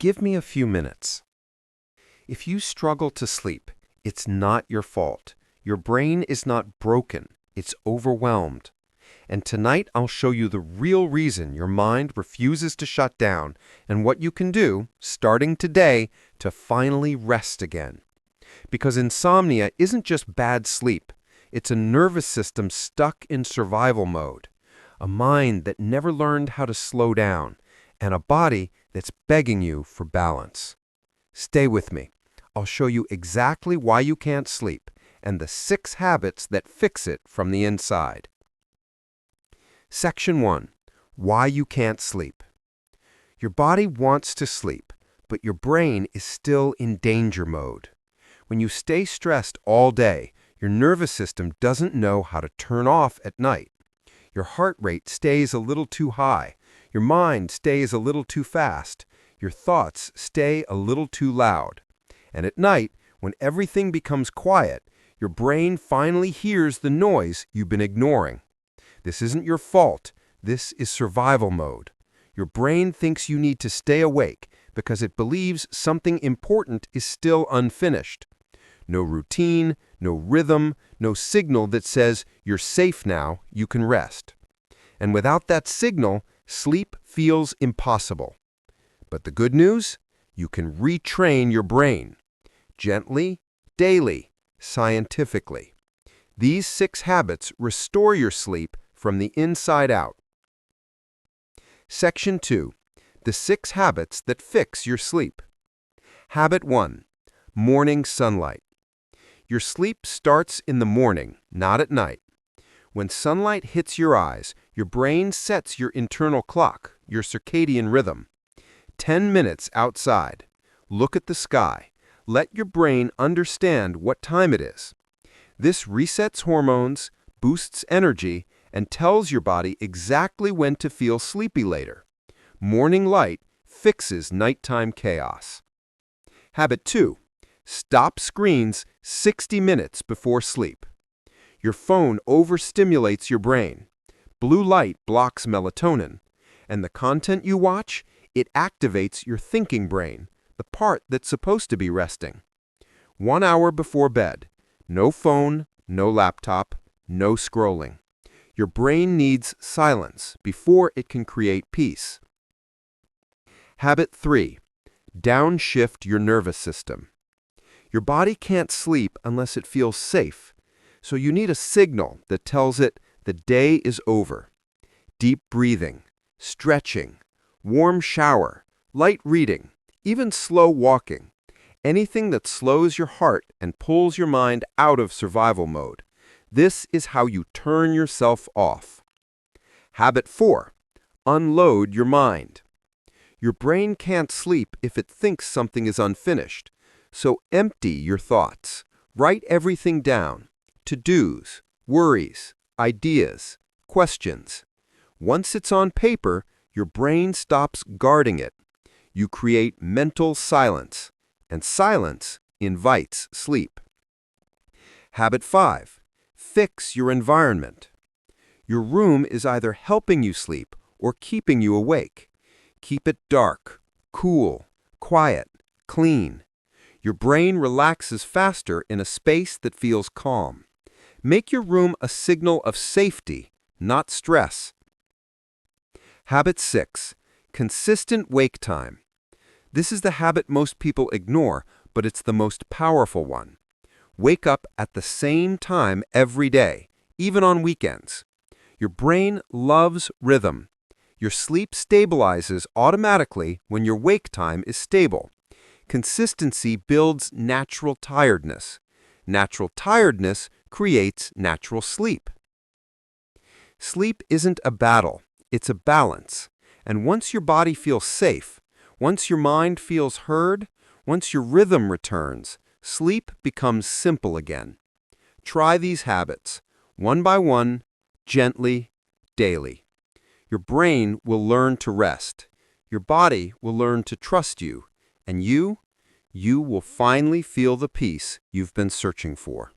Give me a few minutes. If you struggle to sleep, it's not your fault. Your brain is not broken. It's overwhelmed. And tonight I'll show you the real reason your mind refuses to shut down and what you can do, starting today, to finally rest again. Because insomnia isn't just bad sleep. It's a nervous system stuck in survival mode, a mind that never learned how to slow down, and a body that's begging you for balance. Stay with me. I'll show you exactly why you can't sleep and the 6 habits that fix it from the inside. Section 1. Why you can't sleep. Your body wants to sleep, but your brain is still in danger mode. When you stay stressed all day, your nervous system doesn't know how to turn off at night. Your heart rate stays a little too high. Your mind stays a little too fast. Your thoughts stay a little too loud. And at night, when everything becomes quiet, your brain finally hears the noise you've been ignoring. This isn't your fault. This is survival mode. Your brain thinks you need to stay awake because it believes something important is still unfinished. No routine, no rhythm, no signal that says you're safe now, you can rest. And without that signal, sleep feels impossible. But the good news? You can retrain your brain. Gently, daily, scientifically. These 6 habits restore your sleep from the inside out. Section 2. The 6 habits that fix your sleep. Habit 1. Morning sunlight. Your sleep starts in the morning, not at night. When sunlight hits your eyes, your brain sets your internal clock, your circadian rhythm. 10 minutes outside. Look at the sky. Let your brain understand what time it is. This resets hormones, boosts energy, and tells your body exactly when to feel sleepy later. Morning light fixes nighttime chaos. Habit 2. Stop screens 60 minutes before sleep. Your phone overstimulates your brain. Blue light blocks melatonin. And the content you watch, it activates your thinking brain, the part that's supposed to be resting. 1 hour before bed. No phone, no laptop, no scrolling. Your brain needs silence before it can create peace. Habit 3. Downshift your nervous system. Your body can't sleep unless it feels safe, so you need a signal that tells it the day is over. Deep breathing, stretching, warm shower, light reading, even slow walking. Anything that slows your heart and pulls your mind out of survival mode. This is how you turn yourself off. Habit 4. Unload your mind. Your brain can't sleep if it thinks something is unfinished. So empty your thoughts. Write everything down. To-dos, worries, ideas, questions. Once it's on paper, your brain stops guarding it. You create mental silence, and silence invites sleep. Habit 5. Fix your environment. Your room is either helping you sleep or keeping you awake. Keep it dark, cool, quiet, clean. Your brain relaxes faster in a space that feels calm. Make your room a signal of safety, not stress. Habit 6. Consistent wake time. This is the habit most people ignore, but it's the most powerful one. Wake up at the same time every day, even on weekends. Your brain loves rhythm. Your sleep stabilizes automatically when your wake time is stable. Consistency builds natural tiredness. Natural tiredness creates natural sleep. Sleep isn't a battle, it's a balance. And once your body feels safe, once your mind feels heard, once your rhythm returns, sleep becomes simple again. Try these habits, one by one, gently, daily. Your brain will learn to rest. Your body will learn to trust you. And you will finally feel the peace you've been searching for.